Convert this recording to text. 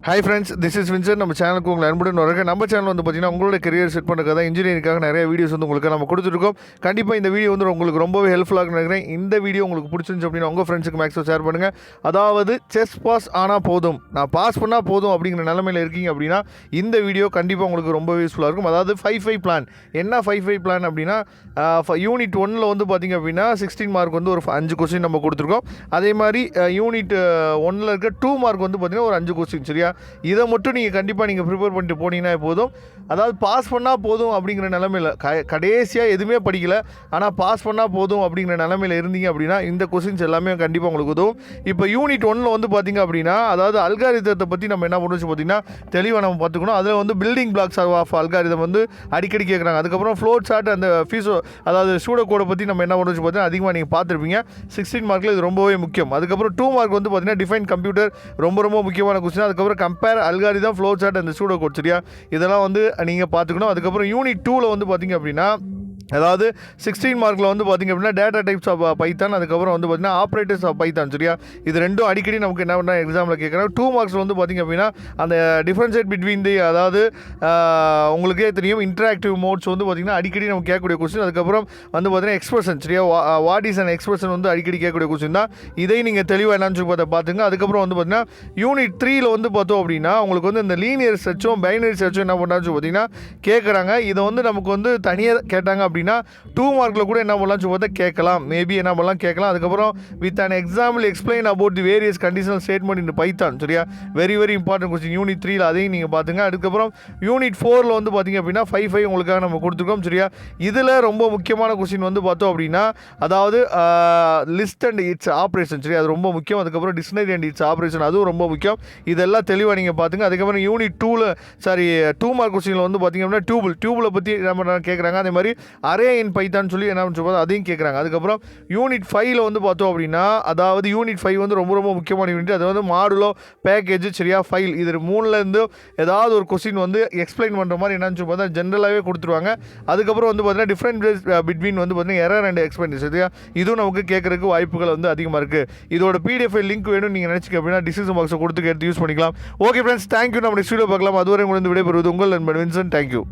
Hi friends, this is Windsor. நம்ம சேனலுக்கு உங்களை அன்புடன் வரங்க. நம்ம சேனல் வந்து பார்த்தீங்கன்னா உங்களோட கரியர் செட் பண்ணுறதுக்காக இன்ஜினியரிங்காக நிறைய வீடியோஸ் வந்து உங்களுக்கு நம்ம கொடுத்துருக்கோம். கண்டிப்பாக இந்த வீடியோ வந்து உங்களுக்கு ரொம்பவே ஹெல்ப்ஃபுல்லாக நினைக்கிறேன். இந்த வீடியோ உங்களுக்கு பிடிச்சிருந்துச்சு அப்படின்னா உங்கள் ஃப்ரெண்ட்ஸுக்கு மேக்ஸிமம் ஷேர் பண்ணுங்கள். அதாவது செஸ் பாஸ் ஆனால் போதும், நான் பாஸ் பண்ணால் போதும் அப்படிங்கிற நிலமையில் இருக்கீங்க அப்படின்னா இந்த வீடியோ கண்டிப்பாக உங்களுக்கு ரொம்ப யூஸ்ஃபுல்லாக இருக்கும். அதாவது 5-5 பிளான். என்ன 5-5 பிளான் அப்படின்னா யூனிட் 1 வந்து பார்த்திங்க அப்படின்னா 16 மார்க் வந்து ஒரு 5 கொஸ்டின் நம்ம கொடுத்துருக்கோம். அதே மாதிரி யூனிட் 1 இருக்க 2 மார்க் வந்து பார்த்திங்கன்னா ஒரு 5 கொஸ்டின். சரியா, இதை மட்டும் நீங்கள் கண்டிப்பாக நீங்கள் ப்ரிப்பேர் பண்ணிட்டு போனீங்கன்னா போதும். அதாவது பாஸ் பண்ணால் போதும் அப்படிங்கிற நிலமையில் கடைசியாக எதுவுமே படிக்கலை, ஆனால் பாஸ் பண்ணால் போதும் அப்படிங்கிற நிலமையில் இருந்தீங்க அப்படின்னா இந்த கொஸ்டின்ஸ் எல்லாமே கண்டிப்பாக உங்களுக்கு உதவும். இப்போ யூனிட் 1 வந்து பார்த்திங்க அப்படின்னா அதாவது அல்காரிதத்தை பற்றி நம்ம என்ன பண்ணுச்சு பார்த்திங்கன்னா தெளிவாக நம்ம பார்த்துக்கணும். அதில் வந்து பில்டிங் பிளாக்ஸ் ஆஃப் அல்காரிதம் வந்து அடிக்கடி கேட்குறாங்க. அதுக்கப்புறம் ஃப்ளோட் சார்ட், அந்த ஃபீஸோ அதாவது சூடோ கோடை பற்றி நம்ம என்ன பண்ணுச்சு பார்த்தீங்கன்னா அதிகமாக நீங்கள் பார்த்துருப்பீங்க. 16 மார்க்கில் இது ரொம்பவே முக்கியம். அதுக்கப்புறம் 2 மார்க் வந்து பார்த்திங்கன்னா டிஃபைன் கம்ப்யூட்டர் ரொம்ப முக்கியமான கொஸ்டின். அதுக்கப்புறம் கம்பேர் அல்காரிதம், ஃப்ளோ சார்ட், அந்த சூடோ கோட். சரியா, இதெல்லாம் வந்து நீங்கள் பார்த்துக்கணும். அதுக்கப்புறம் யூனிட் 2 வந்து பார்த்திங்க அப்படின்னா அதாவது 16 மார்க்கில் வந்து பார்த்திங்க அப்படின்னா டேட்டா டைப்ஸ் ஆஃப் பைத்தான், அதுக்கப்புறம் வந்து பார்த்திங்கன்னா ஆப்ரேட்டர்ஸ் ஆஃப் பைத்தான். சரியா, இது ரெண்டும் அடிக்கடி நமக்கு என்ன பண்ணால் எக்ஸாமில் கேட்குறாங்க. 2 மார்க்ஸில் வந்து பார்த்திங்க அப்படின்னா அந்த டிஃப்ரென்ஷியேட் பிட்வீன் தி, அதாவது உங்களுக்கே தெரியும் இன்டராக்டிவ் மோட்ஸ் வந்து பார்த்திங்கன்னா அடிக்கடி நம்ம கேட்கக்கூடிய கொஸ்டின். அதுக்கப்புறம் வந்து பார்த்திங்கன்னா எக்ஸ்பிரஷன். சரியா, வாட் இஸ் அன் எக்ஸ்பிரஷன் வந்து அடிக்கடி கேட்கக்கூடிய கொஸ்டின் தான். இதை நீங்கள் தெளிவாக என்னன்னு சொல்லி பார்த்துங்க. அதுக்கப்புறம் வந்து பார்த்திங்கன்னா யூனிட் 3 வந்து பார்த்தோம் அப்படின்னா உங்களுக்கு வந்து இந்த லீனியர் சர்ச்சும் பைனரி சர்ச்சும் என்ன பண்ணுறான்னு சொல்லி பார்த்திங்கன்னா கேட்குறாங்க. இதை வந்து நமக்கு வந்து தனியாக கேட்டாங்க அப்படின்னா 2 மார்க்கில் கூட என்ன பண்ணலாம் சொல்லி பார்த்தா கேட்கலாம், மேபி என்ன பண்ணலாம் கேட்கலாம். அதுக்கப்புறம் with an example explain about the various conditional statement in Python. சரியா, வெரி இம்பார்ட்டன்ட் கொஸ்டின் யூனிட் 3 அதையும் நீங்கள் பார்த்துங்க. அதுக்கப்புறம் யூனிட் 4 வந்து பார்த்திங்க அப்படின்னா 5-5 உங்களுக்காக நம்ம கொடுத்துருக்கோம். சரியா, இதில் ரொம்ப முக்கியமான கொஸ்டின் வந்து பார்த்தோம் அப்படின்னா அதாவது லிஸ்ட் அண்ட் இட்ஸ் ஆப்ரேஷன். சரி, அது ரொம்ப முக்கியம். அதுக்கப்புறம் டிக்ஷனரி அண்ட் இட்ஸ் ஆப்ரேஷன், அதுவும் ரொம்ப முக்கியம். இதெல்லாம் தெளிவாக நீங்கள் பார்த்துங்க. அதுக்கப்புறம் யூனிட் 2 மார்க் கொஸ்டினில் வந்து பார்த்திங்க அப்படின்னா டியூபில் பற்றி என்ன கேட்குறாங்க. அதே மாதிரி அரே இன் பைத்தான் சொல்லி என்ன சொல்லுவோம் அதையும் கேட்குறாங்க. அதுக்கப்புறம் யூனிட் 5 வந்து பார்த்தோம் அப்படின்னா அதாவது யூனிட் 5 வந்து ரொம்ப முக்கியமான யூனிட். அது வந்து மாடுலோ, பேக்கேஜ், சரியா, ஃபைல், இது 3லேருந்து ஏதாவது ஒரு கொஸ்டின் வந்து எக்ஸ்பிளைன் பண்ணுற மாதிரி என்னன்னு சொல்லி பார்த்தா ஜென்ரலாகவே கொடுத்துருவாங்க. அதுக்கப்புறம் வந்து பார்த்தீங்கன்னா டிஃப்ரெண்ட் பிட்வீன் வந்து பார்த்தீங்கன்னா எரர் அண்ட் எக்ஸ்பென்டிச்சர். சரியா, இதுவும் நமக்கு கேட்கறதுக்கு வாய்ப்புகள் வந்து அதிகமாக இருக்குது. இதோட பிடிஎஃப் லிங்க் வேணும் நீங்கள் நினச்சிக்க அப்படின்னா டிஸ்கிரிப்ஷன் பாக்ஸை கொடுத்து எடுத்து யூஸ் பண்ணிக்கலாம். Okay friends, thank you. நம்ம நெக்ஸ்ட் வீடியோ பார்க்கலாம். அதுவரை உங்களுக்கு விடைபெறுவது உங்கள் நண்பன் வின்சன். தேங்க்யூ.